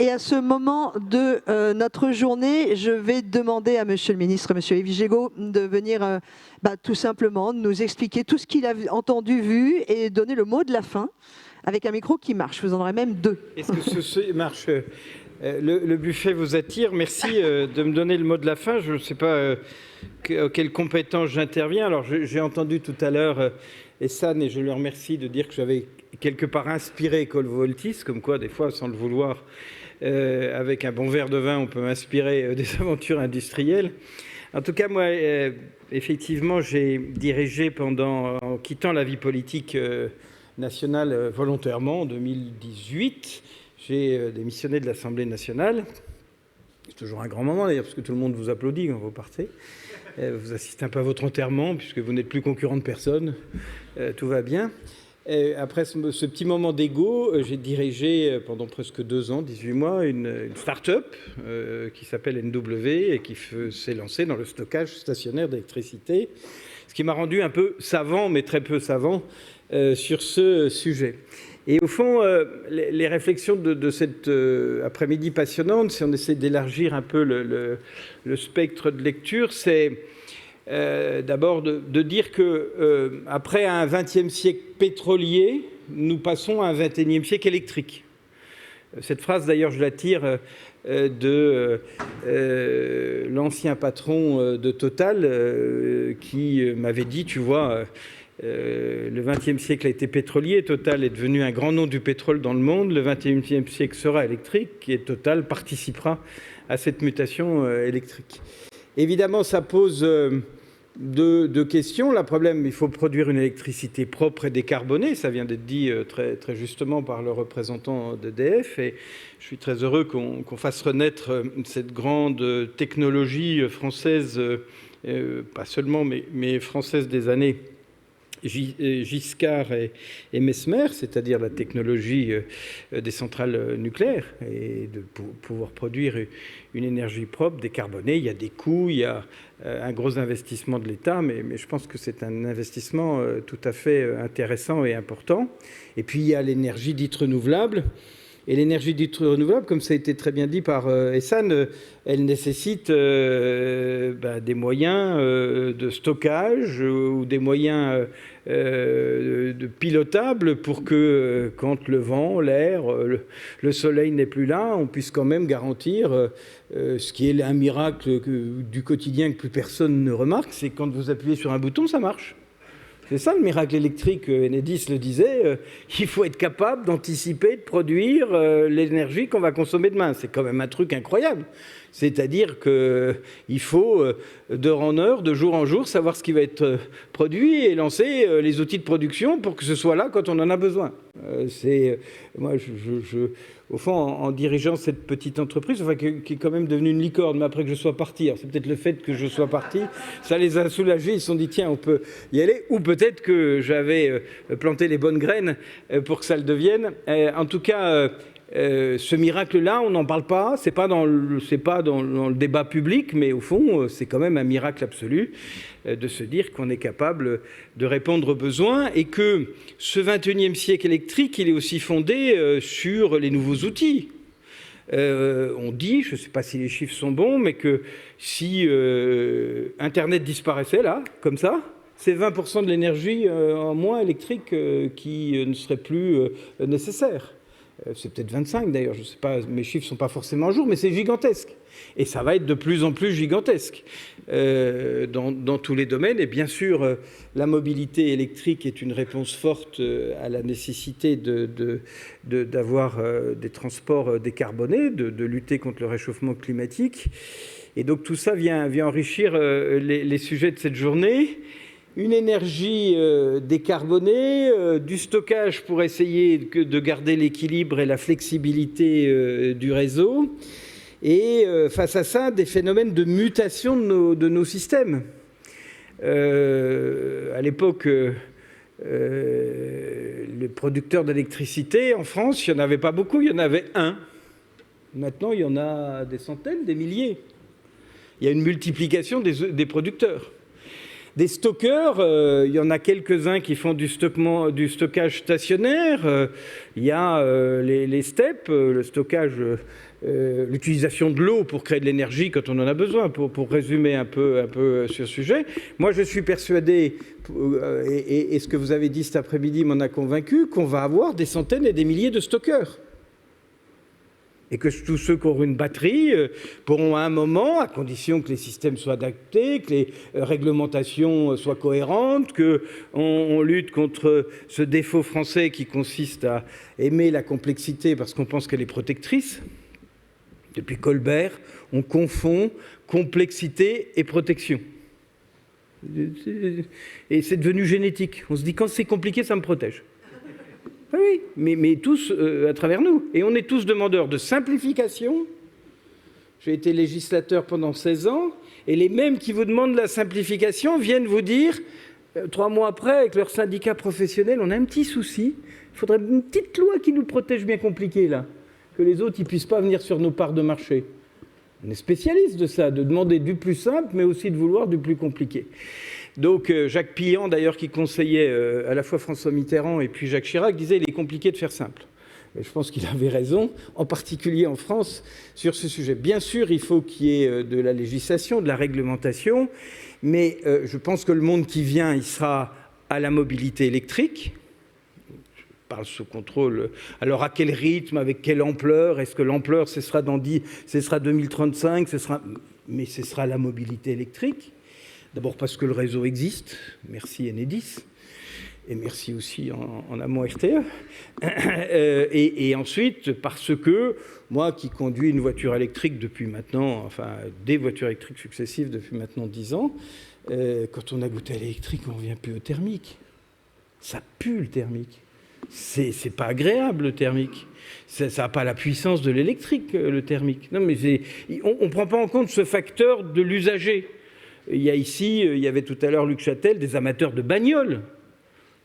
Et à ce moment de notre journée, je vais demander à Monsieur le ministre, Monsieur Yves Jégo, de venir tout simplement nous expliquer tout ce qu'il a entendu, vu et donner le mot de la fin avec un micro qui marche. Vous en aurez même deux. Est-ce que ce marche le buffet vous attire? Merci de me donner le mot de la fin. Je ne sais pas quelles compétences j'interviens. Alors, j'ai entendu tout à l'heure Essane, et je le remercie de dire que j'avais quelque part inspiré École Voltis, comme quoi, des fois, sans le vouloir, avec un bon verre de vin, on peut m'inspirer des aventures industrielles. En tout cas, moi, effectivement, j'ai dirigé en quittant la vie politique nationale volontairement en 2018. J'ai démissionné de l'Assemblée nationale. C'est toujours un grand moment d'ailleurs, parce que tout le monde vous applaudit quand vous partez. Vous assistez un peu à votre enterrement, puisque vous n'êtes plus concurrent de personne. Tout va bien. Après ce petit moment d'ego, j'ai dirigé pendant presque 2 ans, 18 mois, une start-up qui s'appelle NW et qui s'est lancée dans le stockage stationnaire d'électricité, ce qui m'a rendu un peu savant, mais très peu savant, sur ce sujet. Et au fond, les réflexions de cet après-midi passionnante, si on essaie d'élargir un peu le spectre de lecture, c'est d'abord de dire que après un XXe siècle pétrolier, nous passons à un XXIe siècle électrique. Cette phrase, d'ailleurs, je la tire de l'ancien patron de Total qui m'avait dit, tu vois, le XXe siècle a été pétrolier, Total est devenu un grand nom du pétrole dans le monde, le XXIe siècle sera électrique et Total participera à cette mutation électrique. Évidemment, ça pose deux questions. Le problème, il faut produire une électricité propre et décarbonée. Ça vient d'être dit très, très justement par le représentant d'EDF. Et je suis très heureux qu'on fasse renaître cette grande technologie française, pas seulement, mais française des années Giscard et Mesmer, c'est-à-dire la technologie des centrales nucléaires et de pouvoir produire une énergie propre, décarbonée. Il y a des coûts, il y a un gros investissement de l'État, mais je pense que c'est un investissement tout à fait intéressant et important. Et puis il y a l'énergie dite renouvelable. Et l'énergie dite renouvelable, comme ça a été très bien dit par Essane, elle nécessite des moyens de stockage ou des moyens de pilotables pour que quand le vent, l'air, le soleil n'est plus là, on puisse quand même garantir ce qui est un miracle du quotidien que plus personne ne remarque, c'est quand vous appuyez sur un bouton, ça marche. C'est ça le miracle électrique, Enedis le disait, il faut être capable d'anticiper, de produire l'énergie qu'on va consommer demain. C'est quand même un truc incroyable. C'est-à-dire qu'il faut d'heure en heure, de jour en jour, savoir ce qui va être produit et lancer les outils de production pour que ce soit là quand on en a besoin. Moi, au fond, en dirigeant cette petite entreprise, enfin, qui est quand même devenue une licorne, mais après que je sois parti, c'est peut-être le fait que je sois parti, ça les a soulagés, ils se sont dit tiens, on peut y aller, ou peut-être que j'avais planté les bonnes graines pour que ça le devienne. En tout cas, ce miracle-là, on n'en parle pas, c'est pas dans le débat public, mais au fond, c'est quand même un miracle absolu de se dire qu'on est capable de répondre aux besoins et que ce XXIe siècle électrique, il est aussi fondé sur les nouveaux outils. On dit, je ne sais pas si les chiffres sont bons, mais que si Internet disparaissait là, comme ça, c'est 20% de l'énergie en moins électrique qui ne serait plus nécessaire. C'est peut-être 25 d'ailleurs, je ne sais pas, mes chiffres ne sont pas forcément à jour, mais c'est gigantesque. Et ça va être de plus en plus gigantesque dans tous les domaines. Et bien sûr, la mobilité électrique est une réponse forte à la nécessité d'avoir des transports décarbonés, de lutter contre le réchauffement climatique. Et donc tout ça vient enrichir les sujets de cette journée. Une énergie décarbonée, du stockage pour essayer de garder l'équilibre et la flexibilité du réseau, et face à ça, des phénomènes de mutation de nos systèmes. À l'époque, les producteurs d'électricité en France, il n'y en avait pas beaucoup, il y en avait un. Maintenant, il y en a des centaines, des milliers. Il y a une multiplication des producteurs. Des stockeurs, il y en a quelques-uns qui font du stockage stationnaire. Il y a les STEP, le stockage, l'utilisation de l'eau pour créer de l'énergie quand on en a besoin, pour résumer un peu sur ce sujet. Moi, je suis persuadé, et ce que vous avez dit cet après-midi m'en a convaincu, qu'on va avoir des centaines et des milliers de stockeurs. Et que tous ceux qui auront une batterie pourront à un moment, à condition que les systèmes soient adaptés, que les réglementations soient cohérentes, qu'on lutte contre ce défaut français qui consiste à aimer la complexité parce qu'on pense qu'elle est protectrice. Depuis Colbert, on confond complexité et protection. Et c'est devenu génétique. On se dit, quand c'est compliqué, ça me protège. Oui, mais tous à travers nous. Et on est tous demandeurs de simplification. J'ai été législateur pendant 16 ans, et les mêmes qui vous demandent la simplification viennent vous dire, 3 mois après, avec leur syndicat professionnel, on a un petit souci, il faudrait une petite loi qui nous protège bien compliquée, là, que les autres ne puissent pas venir sur nos parts de marché. On est spécialiste de ça, de demander du plus simple, mais aussi de vouloir du plus compliqué. Donc Jacques Pillan, d'ailleurs, qui conseillait à la fois François Mitterrand et puis Jacques Chirac, disait qu'il est compliqué de faire simple. Et je pense qu'il avait raison, en particulier en France, sur ce sujet. Bien sûr, il faut qu'il y ait de la législation, de la réglementation, mais je pense que le monde qui vient, il sera à la mobilité électrique. Je parle sous contrôle. Alors à quel rythme, avec quelle ampleur? Est-ce que l'ampleur, ce sera 2035, mais ce sera la mobilité électrique. D'abord parce que le réseau existe, merci Enedis, et merci aussi en amont RTE. Et ensuite parce que moi qui conduis une voiture électrique depuis maintenant, enfin des voitures électriques successives depuis maintenant 10 ans, quand on a goûté à l'électrique, on ne revient plus au thermique. Ça pue le thermique. C'est pas agréable le thermique. Ça n'a pas la puissance de l'électrique, le thermique. Non, mais on ne prend pas en compte ce facteur de l'usager. Il y a ici, il y avait tout à l'heure Luc Châtel, des amateurs de bagnoles.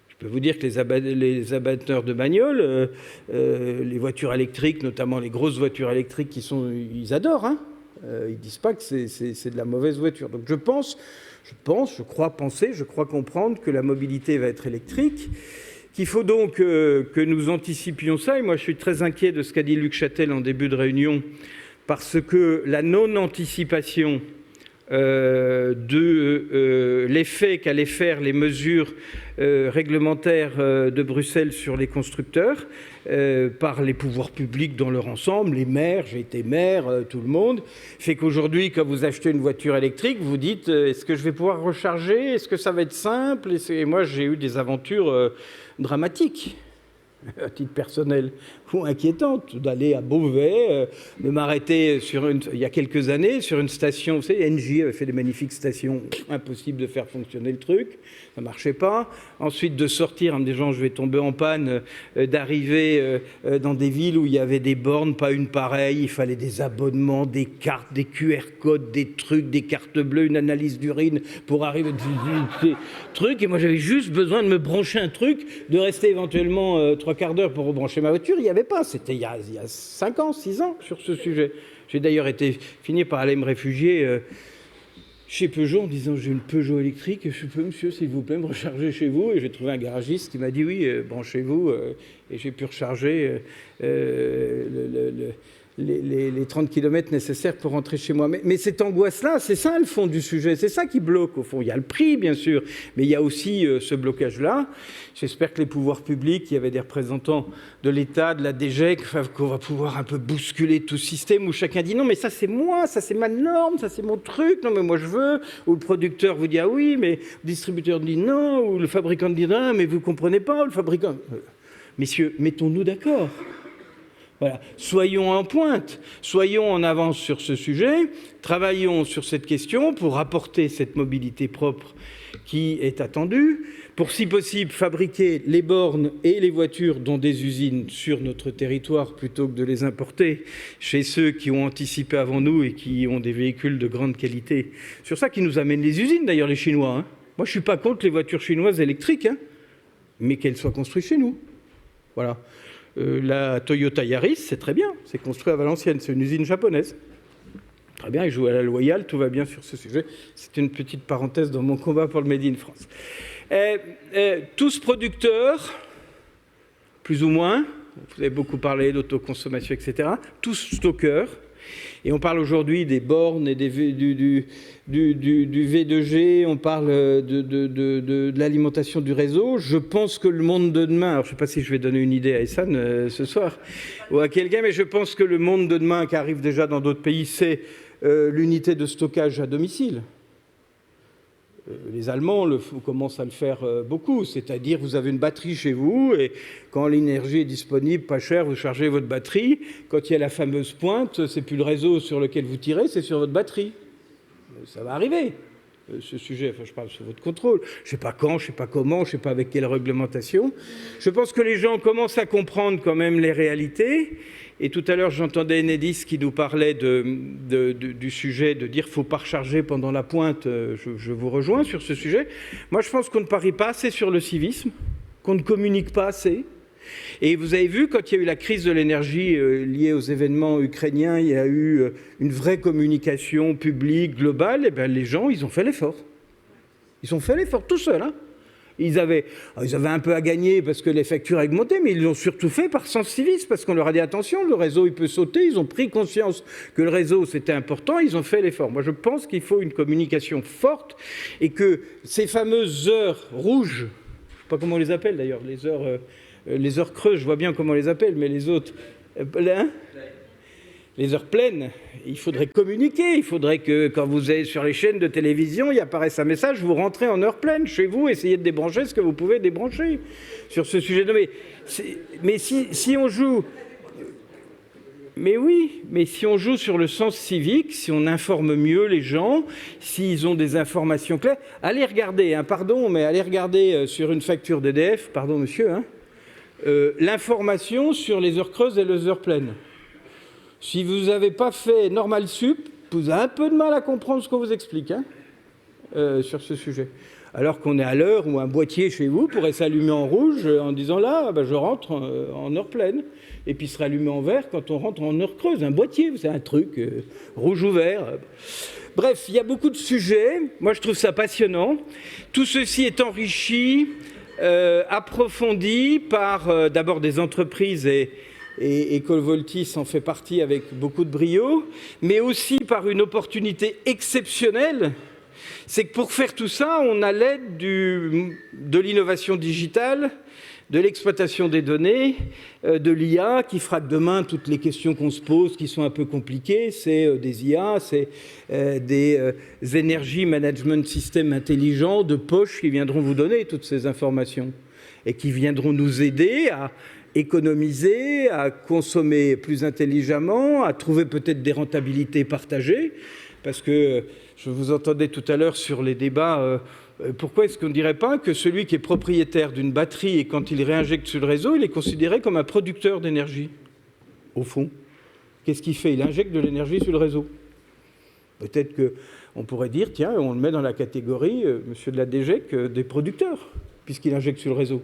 Je peux vous dire que les amateurs de bagnoles, les voitures électriques, notamment les grosses voitures électriques, ils adorent. Hein, ils ne disent pas que c'est de la mauvaise voiture. Donc je crois comprendre que la mobilité va être électrique, qu'il faut donc que nous anticipions ça. Et moi, je suis très inquiet de ce qu'a dit Luc Châtel en début de réunion, parce que la non-anticipation de l'effet qu'allaient faire les mesures réglementaires de Bruxelles sur les constructeurs par les pouvoirs publics dans leur ensemble, les maires, j'ai été maire, tout le monde, fait qu'aujourd'hui, quand vous achetez une voiture électrique, vous dites est-ce que je vais pouvoir recharger? Est-ce que ça va être simple? Et moi, j'ai eu des aventures dramatiques, à titre personnel, ou inquiétante, d'aller à Beauvais, de m'arrêter il y a quelques années sur une station. Vous savez, Engie avait fait des magnifiques stations, impossible de faire fonctionner le truc, ça ne marchait pas. Ensuite, de sortir en me disant je vais tomber en panne, d'arriver dans des villes où il y avait des bornes, pas une pareille, il fallait des abonnements, des cartes, des QR codes, des trucs, des cartes bleues, une analyse d'urine pour arriver des trucs. Et moi, j'avais juste besoin de me brancher un truc, de rester éventuellement 3 quarts d'heure pour rebrancher ma voiture. Il n'y avait pas. C'était il y a 5 ans, 6 ans sur ce sujet. J'ai d'ailleurs fini par aller me réfugier chez Peugeot en disant j'ai une Peugeot électrique, je peux, monsieur, s'il vous plaît, me recharger chez vous? Et j'ai trouvé un garagiste qui m'a dit oui, branchez-vous. Et j'ai pu recharger les 30 km nécessaires pour rentrer chez moi. Mais cette angoisse-là, c'est ça le fond du sujet, c'est ça qui bloque au fond. Il y a le prix, bien sûr, mais il y a aussi ce blocage-là. J'espère que les pouvoirs publics, il y avait des représentants de l'État, de la DGEC, qu'on va pouvoir un peu bousculer tout ce système où chacun dit non, mais ça c'est moi, ça c'est ma norme, ça c'est mon truc, non mais moi je veux, ou le producteur vous dit ah oui, mais le distributeur dit non, ou le fabricant dit non, mais vous comprenez pas, ou le fabricant... Messieurs, mettons-nous d'accord. Voilà. Soyons en pointe, soyons en avance sur ce sujet, travaillons sur cette question pour apporter cette mobilité propre qui est attendue, pour si possible fabriquer les bornes et les voitures dans des usines sur notre territoire plutôt que de les importer chez ceux qui ont anticipé avant nous et qui ont des véhicules de grande qualité. Sur ça qui nous amène les usines d'ailleurs, les Chinois. Hein. Moi je ne suis pas contre les voitures chinoises électriques, hein, mais qu'elles soient construites chez nous. Voilà. La Toyota Yaris, c'est très bien, c'est construit à Valenciennes, c'est une usine japonaise. Très très bien, ils jouent à la loyale, tout va bien sur ce sujet. C'est une petite parenthèse dans mon combat pour le Made in France. Tous producteurs, plus ou moins, vous avez beaucoup parlé d'autoconsommation, etc., tous stockeurs, et on parle aujourd'hui des bornes et du V2G, on parle de l'alimentation du réseau. Je pense que le monde de demain, alors je ne sais pas si je vais donner une idée à Essan ce soir, ou à quelqu'un, mais je pense que le monde de demain qui arrive déjà dans d'autres pays, c'est l'unité de stockage à domicile. Les Allemands commencent à le faire beaucoup, c'est-à-dire vous avez une batterie chez vous et quand l'énergie est disponible, pas cher, vous chargez votre batterie. Quand il y a la fameuse pointe, c'est plus le réseau sur lequel vous tirez, c'est sur votre batterie. Ça va arriver, ce sujet, enfin je parle sous votre contrôle. Je ne sais pas quand, je ne sais pas comment, je ne sais pas avec quelle réglementation. Je pense que les gens commencent à comprendre quand même les réalités. Et tout à l'heure, j'entendais Enedis qui nous parlait du sujet, de dire qu'il ne faut pas recharger pendant la pointe. Je vous rejoins sur ce sujet. Moi, je pense qu'on ne parie pas assez sur le civisme, qu'on ne communique pas assez. Et vous avez vu, quand il y a eu la crise de l'énergie liée aux événements ukrainiens, il y a eu une vraie communication publique, globale, et bien les gens, ils ont fait l'effort. Ils ont fait l'effort tout seuls, hein. Ils avaient un peu à gagner parce que les factures avaient augmenté, mais ils l'ont surtout fait par sens civisme, parce qu'on leur a dit attention, le réseau il peut sauter, ils ont pris conscience que le réseau c'était important, ils ont fait l'effort. Moi je pense qu'il faut une communication forte et que ces fameuses heures rouges, je ne sais pas comment on les appelle d'ailleurs, les heures creuses, je vois bien comment on les appelle, mais les autres, les heures pleines, il faudrait communiquer, il faudrait que quand vous êtes sur les chaînes de télévision, il apparaisse un message, vous rentrez en heure pleine chez vous, essayez de débrancher ce que vous pouvez débrancher sur ce sujet. Non, mais si on joue... Mais oui, mais si on joue sur le sens civique, si on informe mieux les gens, s'ils ont des informations claires, allez regarder, allez regarder sur une facture d'EDF, pardon monsieur, l'information sur les heures creuses et les heures pleines. Si vous n'avez pas fait normal sup, vous avez un peu de mal à comprendre ce qu'on vous explique sur ce sujet. Alors qu'on est à l'heure où un boîtier chez vous pourrait s'allumer en rouge en disant là, je rentre en heure pleine, et puis se rallumer en vert quand on rentre en heure creuse. Un boîtier, c'est un truc rouge ou vert. Bref, il y a beaucoup de sujets. Moi, je trouve ça passionnant. Tout ceci est enrichi, approfondi par d'abord des entreprises et Colvoltis en fait partie avec beaucoup de brio, mais aussi par une opportunité exceptionnelle. C'est que pour faire tout ça, on a l'aide de l'innovation digitale, de l'exploitation des données, de l'IA, qui fera que demain, toutes les questions qu'on se pose, qui sont un peu compliquées, c'est des IA, c'est des energy management systems intelligents de poche qui viendront vous donner toutes ces informations et qui viendront nous aider à économiser, à consommer plus intelligemment, à trouver peut-être des rentabilités partagées, parce que je vous entendais tout à l'heure sur les débats, pourquoi est-ce qu'on ne dirait pas que celui qui est propriétaire d'une batterie et quand il réinjecte sur le réseau, il est considéré comme un producteur d'énergie, au fond. Qu'est-ce qu'il fait? Il injecte de l'énergie sur le réseau. Peut-être qu'on pourrait dire, tiens, on le met dans la catégorie, monsieur de la DGEC, des producteurs, puisqu'il injecte sur le réseau.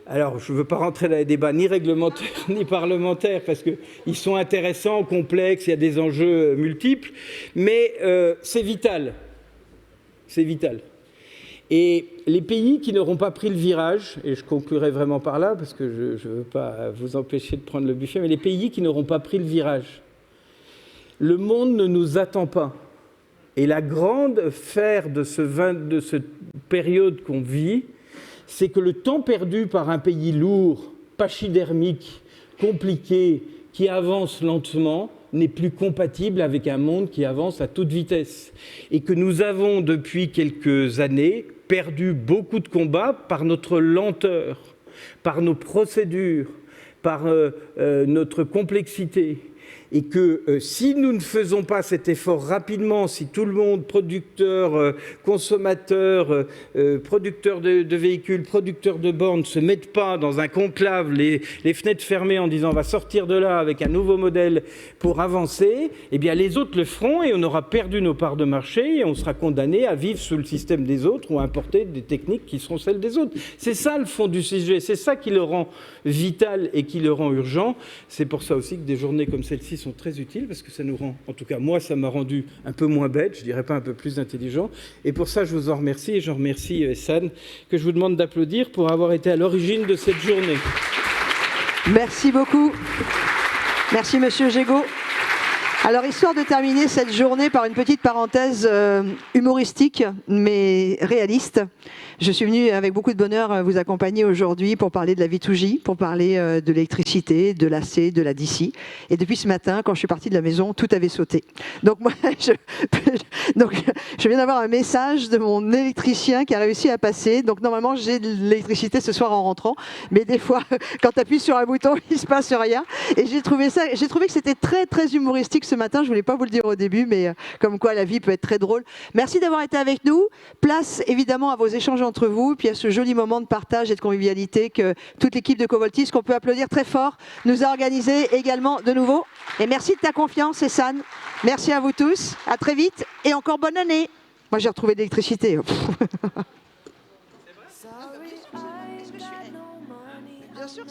Alors, je ne veux pas rentrer dans les débats ni réglementaires ni parlementaires parce qu'ils sont intéressants, complexes, il y a des enjeux multiples, mais c'est vital. C'est vital. Et les pays qui n'auront pas pris le virage, et je conclurai vraiment par là parce que je ne veux pas vous empêcher de prendre le buffet, mais les pays qui n'auront pas pris le virage, le monde ne nous attend pas. Et la grande affaire de cette période qu'on vit, c'est que le temps perdu par un pays lourd, pachydermique, compliqué, qui avance lentement, n'est plus compatible avec un monde qui avance à toute vitesse. Et que nous avons, depuis quelques années, perdu beaucoup de combats par notre lenteur, par nos procédures, par notre complexité. Et que si nous ne faisons pas cet effort rapidement, si tout le monde, producteurs, consommateurs, producteurs de véhicules, producteurs de bornes, ne se mettent pas dans un conclave, les fenêtres fermées en disant on va sortir de là avec un nouveau modèle pour avancer, eh bien les autres le feront et on aura perdu nos parts de marché et on sera condamné à vivre sous le système des autres ou à importer des techniques qui seront celles des autres. C'est ça le fond du sujet, c'est ça qui le rend vital et qui le rend urgent. C'est pour ça aussi que des journées comme celle celles-ci sont très utiles parce que ça nous rend, en tout cas moi, ça m'a rendu un peu moins bête, je dirais pas un peu plus intelligent. Et pour ça, je vous en remercie et je remercie Essane, que je vous demande d'applaudir pour avoir été à l'origine de cette journée. Merci beaucoup. Merci Monsieur Gégaud. Alors, histoire de terminer cette journée par une petite parenthèse humoristique, mais réaliste, je suis venue avec beaucoup de bonheur vous accompagner aujourd'hui pour parler de la V2J, pour parler de l'électricité, de l'AC, de la DC. Et depuis ce matin, quand je suis partie de la maison, tout avait sauté. Donc moi, je viens d'avoir un message de mon électricien qui a réussi à passer. Donc normalement, j'ai de l'électricité ce soir en rentrant. Mais des fois, quand tu appuies sur un bouton, il ne se passe rien. Et j'ai trouvé que c'était très, très humoristique ce matin. Je ne voulais pas vous le dire au début, mais comme quoi la vie peut être très drôle. Merci d'avoir été avec nous. Place évidemment à vos échanges entre vous, puis à ce joli moment de partage et de convivialité que toute l'équipe de Covoltis, qu'on peut applaudir très fort, nous a organisé également de nouveau. Et merci de ta confiance, Essane. Merci à vous tous. À très vite et encore bonne année. Moi, j'ai retrouvé de l'électricité. Bien sûr.